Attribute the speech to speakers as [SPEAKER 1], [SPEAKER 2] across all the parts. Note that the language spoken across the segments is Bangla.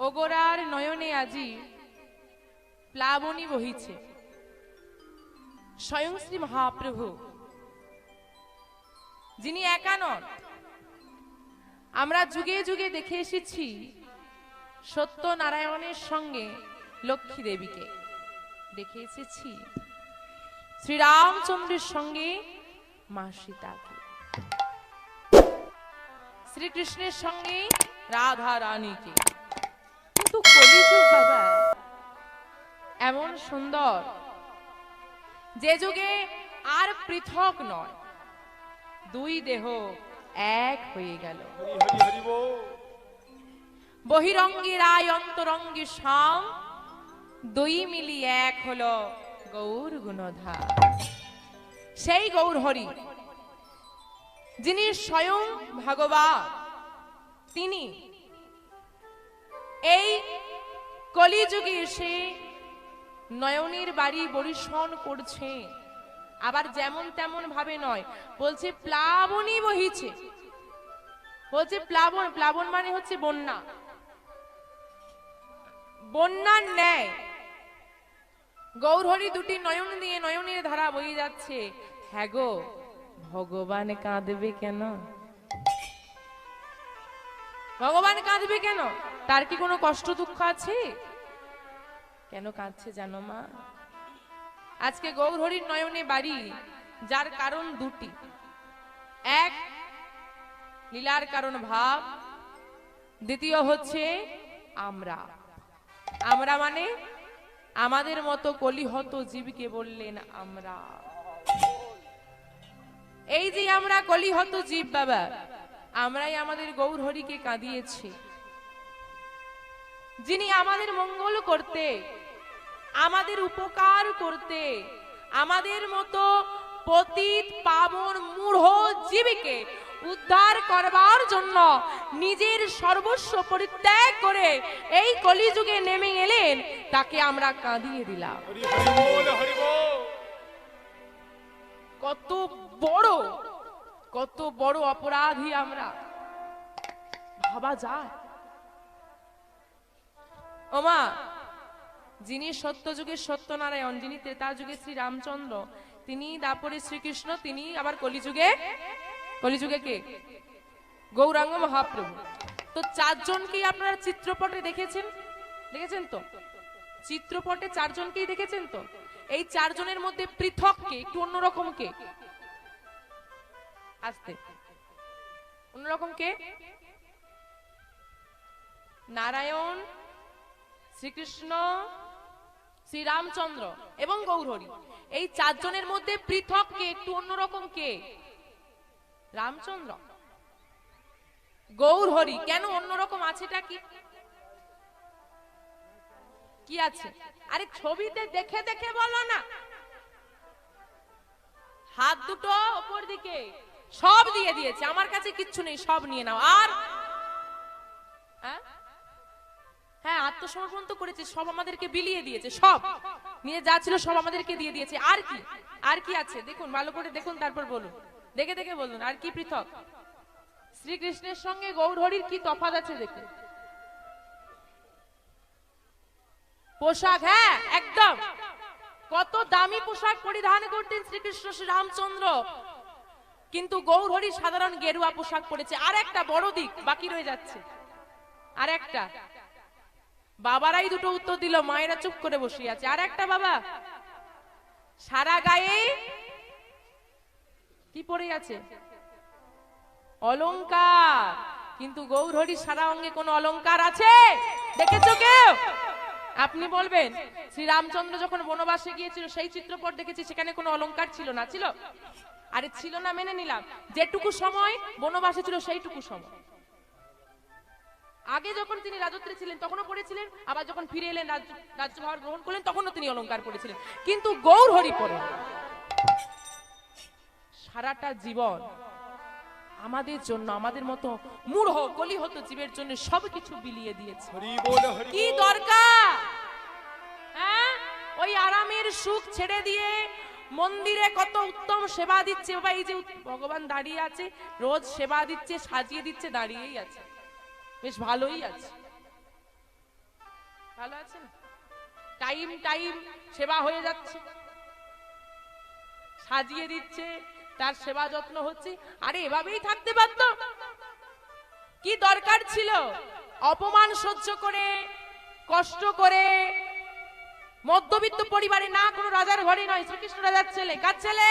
[SPEAKER 1] ওগোরার নয়নে আজি প্লাবনী বহিছে। স্বয়ং শ্রী মহাপ্রভু, যিনি একা নন, আমরা যুগে যুগে দেখে এসেছি সত্যনারায়ণের সঙ্গে লক্ষ্মী দেবীকে, দেখে এসেছি শ্রীরামচন্দ্রের সঙ্গে মা সীতাকে, শ্রীকৃষ্ণের সঙ্গে রাধা রানীকে। কিন্তু কলিযুগ বাবা এমন সুন্দর, যে যুগে আর পৃথক নয়, দুই দেহ এক হয়ে গেল। বহিরঙ্গী রায় অন্তরঙ্গী শ্যাম, দুই মিলি এক হলো গৌর গুণধার। সেই গৌর হরি, যিনি স্বয়ং ভগবান, তিনি এই কলিযুগে এসে নয়নের বাড়ি বরিশন করছে। আবার যেমন তেমন ভাবে নয়, বলছে প্লাবনী বহিছে। বলছে প্লাবন, প্লাবন মানে হচ্ছে বন্যা, বন্যার ন্যায় গৌরহরি দুটি নয়ন দিয়ে নয়নের ধারা বয়ে যাচ্ছে। হ্যাঁ গো, ভগবান কাঁদবে কেন? ভগবান কাঁদবে কেন? তার কি কোনো কষ্ট দুঃখ আছে? কেন কাঁদছে জানো মা? আজকে গৌরহরির নয়নে বাড়ি, যার কারণ দুটি। এক, লীলার কারণ ভাব, দ্বিতীয় হচ্ছে আমরা। আমরা মানে আমাদের মতো কলিহত জীবকে বললেন আমরা। এই যে আমরা কলিহত জীব বাবা, আমরাই আমাদের গৌরহরিকে কাঁদিয়েছি, যিনি আমাদের মঙ্গল করতে, আমাদের উপকার করতে, আমাদের মতো পতিত পাবন মূঢ় জীবকে উদ্ধার করবার জন্য নিজের সর্বস্ব পরিত্যাগ করে এই কলিযুগে নেমে এলেন, তাকে আমরা কাঁদিয়ে দিলাম। কত বড় অপরাধী আমরা, ভাবা যায়? ওমা, যিনি সত্য যুগে সত্যনারায়ণ, যিনি ত্রেতা যুগে শ্রী রামচন্দ্র, তিনি দাপরে শ্রীকৃষ্ণ, তিনি আবার কলিযুগে কে? গৌরাঙ্গ মহাপ্রভু। তো চারজনকেই আপনারা চিত্রপটে দেখেছেন তো? চিত্রপটে চারজনকেই দেখেছেন তো? এই চারজনের মধ্যে পৃথক কে? একটু অন্যরকম কে? আস্তে, অন্যরকম কে? নারায়ণ, শ্রীকৃষ্ণ, শ্রীরামচন্দ্র এবং গৌরহরি। এই চারজনের মধ্যে পৃথক কে? একটু অন্যরকম কে? রামচন্দ্র। গৌরহরি কেন অন্যরকম আছেটা কি? কি আছে? আরে ছবিতে দেখে দেখে বলো না। হাত দুটো উপর দিকে, সব দিয়ে দিয়েছে, আমার কাছে কিচ্ছু নেই, সব নিয়ে নাও। আর হ্যাঁ, আত্মসমর্পণ তো করেছে, সব আমাদেরকে বিলিয়ে দিয়েছে, সব নিয়ে যা ছিল সব আমাদেরকে দিয়ে দিয়েছে। আর কি? আর কি আছে দেখুন, ভালো করে দেখুন, তারপর বলুন, দেখে দেখে বলুন আর কি পৃথক। শ্রীকৃষ্ণের সঙ্গে গৌরহরির কি তফাৎ আছে দেখুন। পোশাক, হ্যাঁ একদম, কত দামি পোশাক পরিধান করতেন শ্রীকৃষ্ণ শ্রী রামচন্দ্র, কিন্তু গৌরহরি সাধারণ গেরুয়া পোশাক পরেছে। আর একটা বড় দিক বাকি রয়ে যাচ্ছে, আর একটা, বাবারাই দুটো উত্তর দিল, মায়েরা চুপ করে বসে আছে। আর একটা, বাবা সারা গায়ে কি পরে আছে? অলংকার, কিন্তু গৌরহরি সারা অঙ্গে কোন অলংকার আছে দেখেছো কেউ? আপনি বলবেন। শ্রীরামচন্দ্র যখন বনবাসে গিয়েছিল সেই চিত্রপট দেখেছি, সেখানে কোনো অলংকার ছিল না? ছিল। আরে ছিল না মেনে নিলাম, যেটুকু সময় বনবাসে ছিল সেইটুকু সময়। আগে যখন তিনি রাজত্বে ছিলেন তখনও পড়েছিলেন, আবার যখন ফিরে এলেন রাজ্যভার গ্রহণ করলেন তখনও তিনি অলংকার পড়েছিলেন, কিন্তু গৌরহরি পড়েন। সারাটা জীবন আমাদের জন্য, আমাদের মতো মূঢ় কলিহত জীবের জন্য সবকিছু বিলিয়ে দিয়েছে। কি দরকার? হ্যাঁ, ওই আরামের সুখ ছেড়ে দিয়ে মন্দিরে কত উত্তম সেবা দিচ্ছে বাবা। এই যে ভগবান দাঁড়িয়ে আছে, রোজ সেবা দিচ্ছে, সাজিয়ে দিচ্ছে, দাঁড়িয়েই আছে, বেশ ভালোই আছে। ভালো আছেন? টাইম টাইম সেবা হয়ে যাচ্ছে, সাজিয়ে দিচ্ছে, তার সেবা যত্ন হচ্ছে। আরে এভাবেই থাকতে পারতো, কি দরকার ছিল অপমান সহ্য করে, কষ্ট করে? মধ্যবিত্ত পরিবারে না, কোনো রাজার ঘরে নয়, শ্রীকৃষ্ণ রাজার ছেলে। কার ছেলে?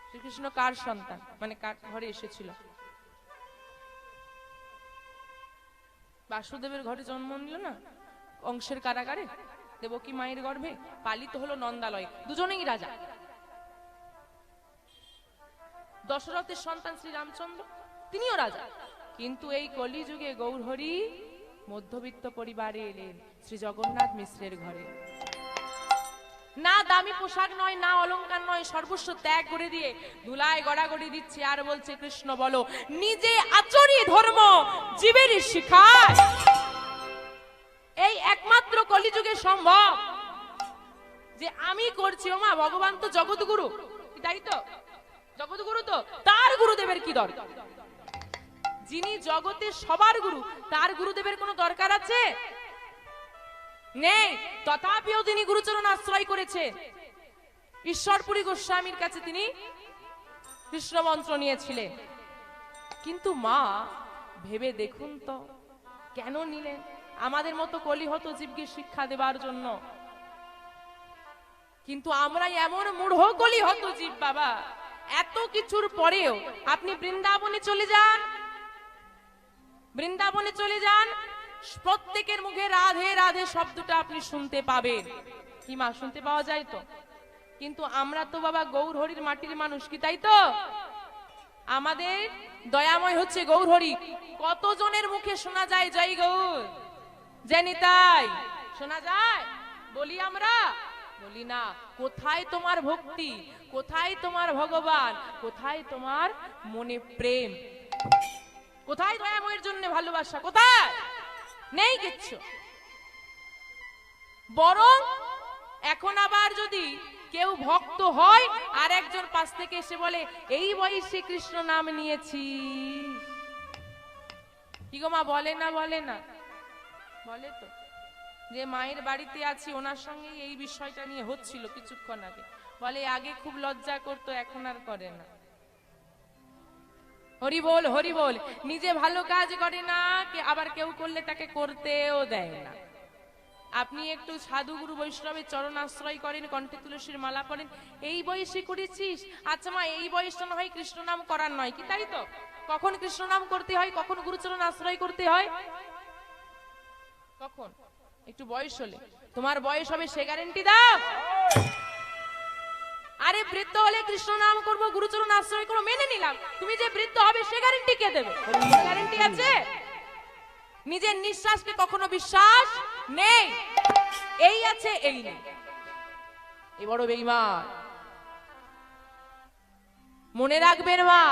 [SPEAKER 1] শ্রীকৃষ্ণ কার সন্তান, মানে কার ঘরে এসেছিল? বাসুদেবের ঘরে জন্ম নিল না, কংসের কারাগারে, দেবকী মায়ের গর্ভে পালিত হলো নন্দালয়, দুজনেই রাজা। দশরথের সন্তান শ্রী রামচন্দ্র, তিনিও রাজা। কিন্তু এই কলিযুগে গৌরহরি মধ্যবিত্ত পরিবারে এলেন, শ্রী জগন্নাথ মিশ্রের ঘরে। না দামি পোশাক নয়, না অলংকার নয়, সর্বস্ব ত্যাগ করে দিয়ে ধুলায় গড়াগড়ি দিচ্ছে আর বলছে, কৃষ্ণ বলো, নিজে আচরি ধর্ম জীবের শিখায়। এই একমাত্র কলিযুগে সম্ভব যে আমি করছি। ওমা, ভগবান তো জগৎগুরু, তাই তো? জগৎগুরু তো, তার গুরুদেবের কি দরকার? যিনি জগতের সবার গুরু, তার গুরুদেবের কোনো দরকার আছে? নেই। তথাপিও তিনি গুরুচরণ আশ্রয় করেছে। ঈশ্বরপুরী গোস্বামীর কাছে তিনি কৃষ্ণ মন্ত্র নিয়েছিলেন। কিন্তু মা, ভেবে দেখুন তো, কেন নিলেন? আমাদের মতো কলিহত জীবকে শিক্ষা দেবার জন্য। কিন্তু আমরা এমন মূঢ় কলিহত জীব বাবা, এত কিছুর পরেও আপনি বৃন্দাবনে চলে যান, বৃন্দাবনে চলে যান, প্রত্যেকের মুখে রাধে রাধে শব্দটা আপনি শুনতে পাবেন। কি মা, শুনতে পাওয়া যায় তো? কিন্তু আমরা তো বাবা গৌরহরির মাটির মানুষ, কি তাই তো? আমাদের দয়াময় হচ্ছে গৌরহরি। কতজনের মুখে শোনা যায় জয় গৌর, জানি তাই শোনা যায়? বলি আমরা? বলি না। কোথায় তোমার ভক্তি, কোথায় তোমার ভগবান, কোথায় তোমার মনে প্রেম, কোথায় দয়াময়ের জন্য ভালোবাসা? কোথায়? নেই কিচ্ছু। বরং এখন আবার যদি কেউ ভক্ত হয় আর একজন পাশ থেকে এসে বলে, এই বয়সে কৃষ্ণ নাম নিয়েছি, কি গো মা, বলে না? বলে না? বলে তো। যে মায়ের বাড়িতে আছি, ওনার সঙ্গে এই বিষয়টা নিয়ে হচ্ছিল কিছুক্ষণ আগে। বলে আগে খুব লজ্জা করতো, এখন আর করে না। হরি বল, হরি বল। নিজে ভালো কাজ করে না, আবার কেউ করলে তাকে করতেও দেয় না। আপনি একটু সাধুগুরু বৈষ্ণবের চরণ আশ্রয় করেন, কণ্ঠে তুলসীর মালা পরেন, এই বয়সে করেছিস? আচ্ছা মা, এই বয়সটা না হয় কৃষ্ণ নাম করার নয়, কি তাই তো? কখন কৃষ্ণ নাম করতে হয়, কখন গুরুচরণ আশ্রয় করতে হয়? কখন? একটু বয়স হলে। তোমার বয়স হবে সে গ্যারেন্টি দাও? আরে বৃদ্ধ হলে কৃষ্ণ নাম করবো, গুরুচরণ আশ্রয় করবো, মেনে নিলাম। তুমি যে বৃদ্ধ হবে সে গ্যারেন্টি কে দেবে? গ্যারেন্টি আছে? নিজের নিঃশ্বাসকে কখনো বিশ্বাস নেই, এই আছে এই নেই, এ বড় বেঈমান। মনে রাখবেন মা,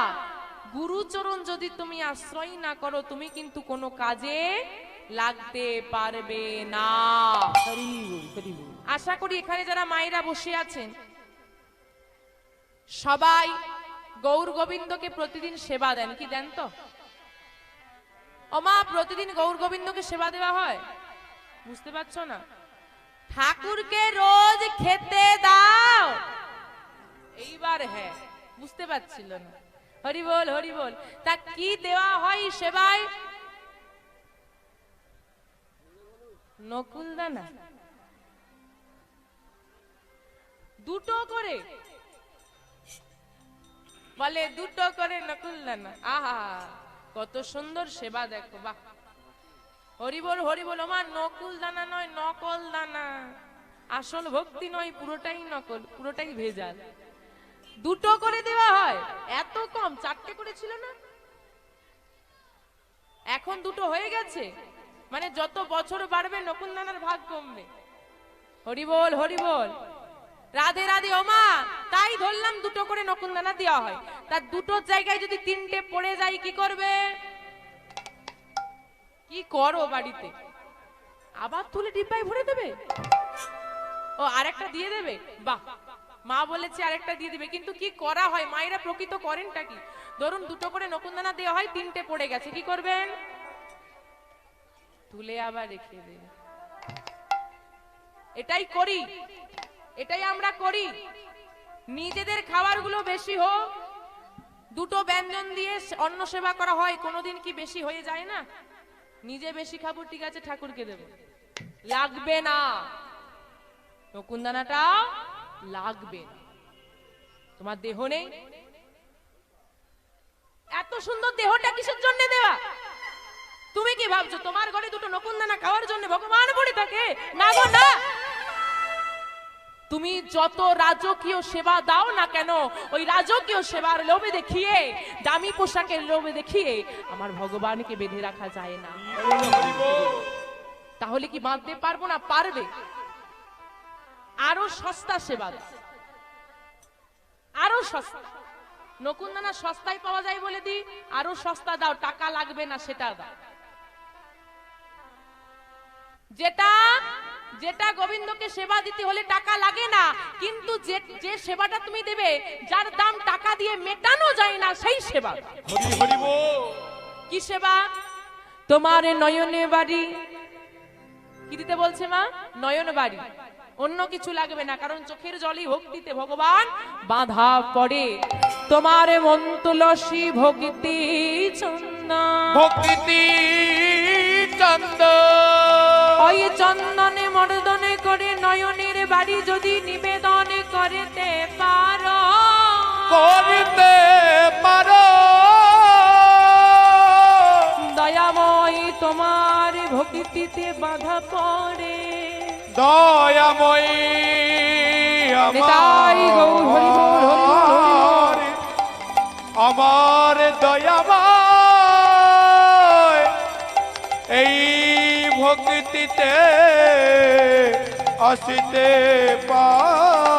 [SPEAKER 1] গুরুচরণ যদি তুমি আশ্রয় না করো, তুমি কিন্তু কোনো কাজে লাগতে পারবে না। আশা করি এখানে যারা মায়েরা বসে আছেন সবাই গৌর গোবিন্দকে প্রতিদিন সেবা দেন, কি দেন তো? ও মা, প্রতিদিন গৌর গোবিন্দকে সেবা দেওয়া হয়? বুঝতে পারছো না? ঠাকুরকে রোজ খেতে দাও, এইবার হ্যাঁ, বুঝতে পারছিল না। হরি বল, হরি বল। তা কি দেওয়া হয় সেবায়? নকুল দানা, দুটো করে বলে, দুটো করে নকুল দানা। আহা, কত সুন্দর সেবা, দেখো বাহ। হরি বল, হরি বল। আমার নকুল দানা নয়, নকল দানা। আসল ভক্তি নয়, পুরোটাই নকল, পুরোটাই ভেজাল। দুটো করে দেওয়া হয়, এত কম? চারটে করেছিল না, এখন দুটো হয়ে গেছে। মানে যত বছর বাড়বে নকুল দানার ভাগ কমবে। হরি বল, হরি বল। রাধে রাধে। ওমা, তাই ধরলাম দুটো করে নকুল দানা দেওয়া হয়। তার দুটোর জায়গায় যদি তিনটে পড়ে যায় কি করবে? কি করো বাড়িতে? আবার তুলে ডিব্বায় ভরে দেবে? ও আরেকটা দিয়ে দেবে? বাহ, মা বলেছে আরেকটা দিয়ে দিবে। কিন্তু কি করা হয়, মায়েরা প্রকৃত করেনটা কি? ধরুন দুটো করে নকুল দানা দেওয়া হয়, তিনটে পড়ে গেছে, কি করবেন? তুলে আবার রেখে দেবে। এটাই করি, এটাই আমরা করি। নিজেদের খাবারগুলো বেশি হোক, দুটো ব্যঞ্জন দিয়ে অন্ন সেবা করা হয়, কোনোদিন কি বেশি হয়ে যায় না? নিজে বেশি খাবো, ঠিক আছে, ঠাকুরকে দেব, লাগবে না, নকুনদানাটা লাগবে না। তোমার দেহ নেই, এত সুন্দর দেহটা কিসের জন্য দেওয়া? তুমি কি ভাবছো তোমার ঘরে দুটো নকুনদানা খাওয়ার জন্য ভগবান পড়ে থাকে? না গো না। তুমি যত রাজকীয় সেবা দাও না কেন, ওই রাজকীয় সেবার লোভে দেখিয়ে, দামি পোশাকের লোভে দেখিয়ে আমার ভগবানকে বেঁধে রাখা যায় না। তাহলে কি বাঁধতে পারবো না? পারবে। আরো সস্তা সেবা দাও, আরো সস্তা। নকুনদানা সস্তায় পাওয়া যায় বলে দি, আরো সস্তা দাও, টাকা লাগবে না সেটা দাও। যেটা যেটা গোবিন্দকে সেবা দিতে হলে টাকা লাগে না, কিন্তু যে সেবাটা তুমি দেবে, যার দাম টাকা দিয়ে মেটানো যায় না, সেই সেবা।
[SPEAKER 2] হরি হরি বল।
[SPEAKER 1] কি সেবা? তোমার নয়নে বাড়ি, কি দিতে বলছে মা? নয়ন বাড়ি, অন্য কিছু লাগবে না, কারণ চোখের জলই ভক্তিতে ভগবান বাঁধা পড়ে। তোমার মন তুলসী ভক্তি চন্দন,
[SPEAKER 2] ভক্তি চন্দন,
[SPEAKER 1] ওই চন্দনে মর্দনে করে নয়নের বাড়ি যদি নিবেদন করতে পারো,
[SPEAKER 2] করতে পারো,
[SPEAKER 1] দয়াময় তোমার ভক্তিতে বাধা পড়ে।
[SPEAKER 2] দয়াময়ী
[SPEAKER 1] নিতাই গৌর হরি বল, হরি বল, হরি বল।
[SPEAKER 2] আমার দয়াময় এই ভক্তিতে আসিতে পার।